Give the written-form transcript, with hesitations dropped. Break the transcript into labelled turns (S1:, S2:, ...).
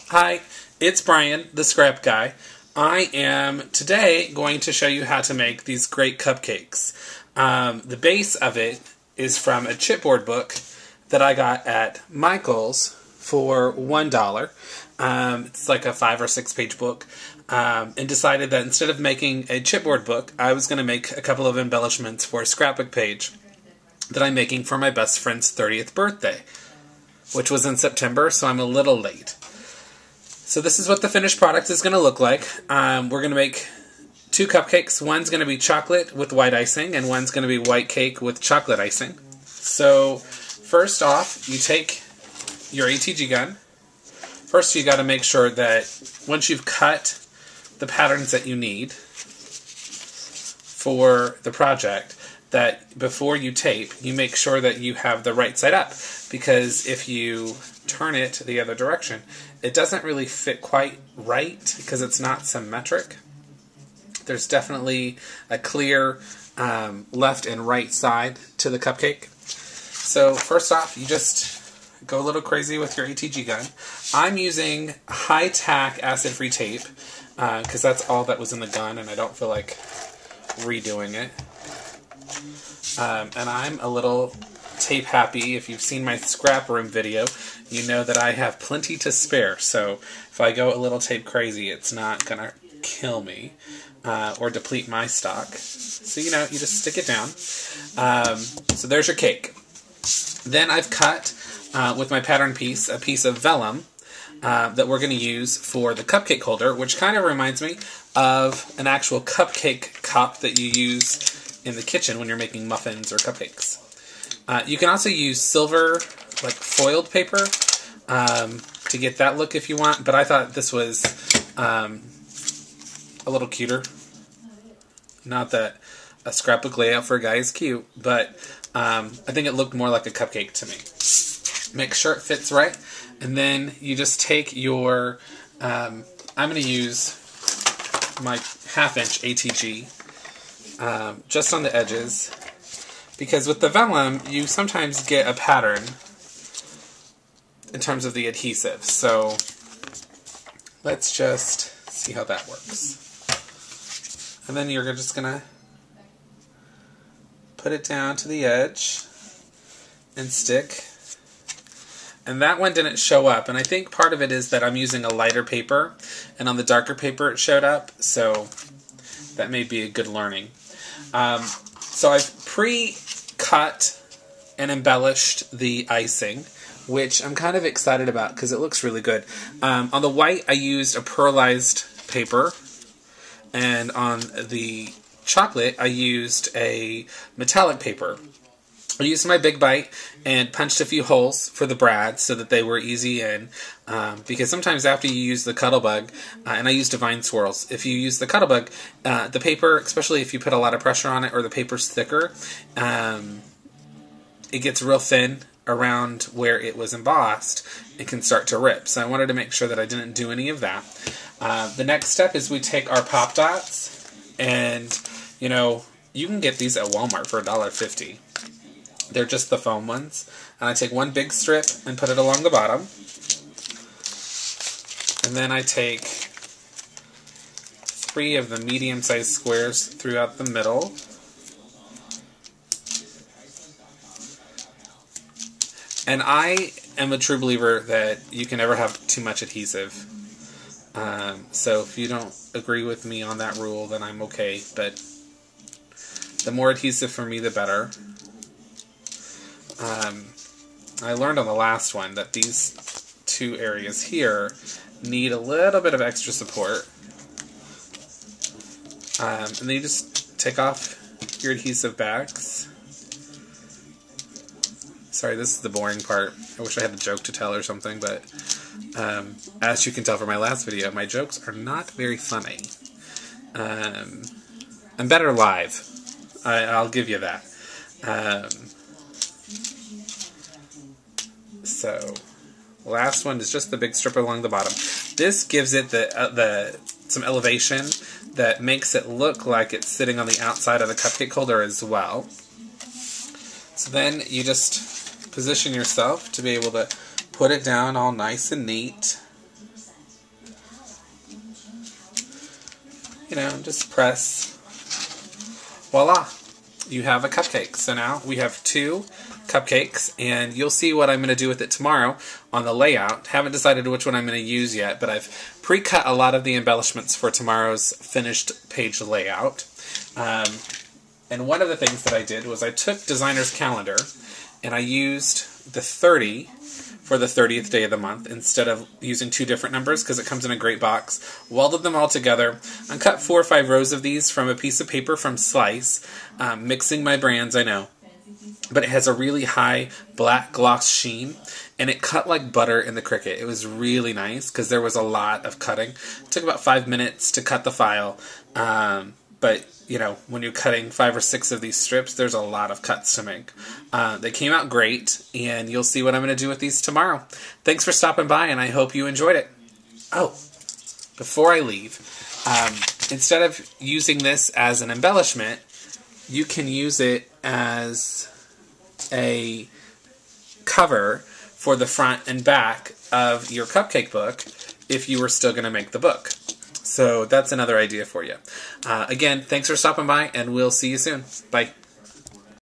S1: Hi, it's Brian, the scrap guy. I am today going to show you how to make these great cupcakes. The base of it is from a chipboard book that I got at Michael's for $1. It's like a 5 or 6 page book, and decided that instead of making a chipboard book, I was going to make a couple of embellishments for a scrapbook page that I'm making for my best friend's 30th birthday, which was in September, so I'm a little late. So this is what the finished product is going to look like. We're going to make 2 cupcakes. One's going to be chocolate with white icing, and one's going to be white cake with chocolate icing. So first off, you take your ATG gun. First, you got to make sure that once you've cut the patterns that you need for the project, that before you tape, you make sure that you have the right side up, because if you turn it the other direction, it doesn't really fit quite right because it's not symmetric. There's definitely a clear left and right side to the cupcake. So first off, you just go a little crazy with your ATG gun. I'm using high-tack acid-free tape because that's all that was in the gun, and I don't feel like redoing it. And I'm a little tape happy. If you've seen my scrap room video, you know that I have plenty to spare. So if I go a little tape crazy, it's not going to kill me or deplete my stock. So, you just stick it down. So there's your cake. Then I've cut, with my pattern piece, a piece of vellum that we're going to use for the cupcake holder, which kind of reminds me of an actual cupcake cup that you use in the kitchen when you're making muffins or cupcakes. You can also use silver, like foiled paper, to get that look if you want, but I thought this was a little cuter. Not that a scrapbook layout for a guy is cute, but I think it looked more like a cupcake to me. Make sure it fits right, and then you just take your, I'm going to use my 1/2-inch ATG just on the edges, because with the vellum, you sometimes get a pattern in terms of the adhesive. So let's just see how that works. And then you're just going to put it down to the edge and stick. And that one didn't show up, and I think part of it is that I'm using a lighter paper, and on the darker paper it showed up, so that may be a good learning. So I've pre-cut and embellished the icing, which I'm kind of excited about because it looks really good. On the white, I used a pearlized paper, and on the chocolate, I used a metallic paper. I used my Big Bite and punched a few holes for the brads so that they were easy in, because sometimes after you use the Cuttlebug, and I use Divine Swirls, if you use the Cuttlebug, the paper, especially if you put a lot of pressure on it or the paper's thicker, it gets real thin around where it was embossed and can start to rip. So I wanted to make sure that I didn't do any of that. The next step is we take our Pop Dots, and you can get these at Walmart for $1.50. They're just the foam ones. And I take one big strip and put it along the bottom. And then I take 3 of the medium-sized squares throughout the middle. And I am a true believer that you can never have too much adhesive. So if you don't agree with me on that rule, then I'm okay. But the more adhesive for me, the better. I learned on the last one that these 2 areas here need a little bit of extra support. And then you just take off your adhesive bags. Sorry, this is the boring part. I wish I had a joke to tell or something, but as you can tell from my last video, my jokes are not very funny. I'm better live. I'll give you that. So, last one is just the big strip along the bottom. This gives it some elevation that makes it look like it's sitting on the outside of the cupcake holder as well. So then you just position yourself to be able to put it down all nice and neat. you know, just press. Voila! You have a cupcake. So now we have 2 cupcakes, and you'll see what I'm going to do with it tomorrow on the layout. Haven't decided which one I'm going to use yet, but I've pre-cut a lot of the embellishments for tomorrow's finished page layout. And one of the things that I did was I took Designer's Calendar, and I used the 30 for the 30th day of the month instead of using 2 different numbers because it comes in a great box. Welded them all together. I cut 4 or 5 rows of these from a piece of paper from Slice. Mixing my brands, I know. But it has a really high black gloss sheen, and it cut like butter in the Cricut. It was really nice because there was a lot of cutting. It took about 5 minutes to cut the file. But, you know, when you're cutting 5 or 6 of these strips, there's a lot of cuts to make. They came out great, and you'll see what I'm going to do with these tomorrow. Thanks for stopping by, and I hope you enjoyed it. Oh, before I leave, instead of using this as an embellishment, you can use it as a cover for the front and back of your cupcake book if you were still going to make the book. So that's another idea for you. Again, thanks for stopping by, and we'll see you soon. Bye.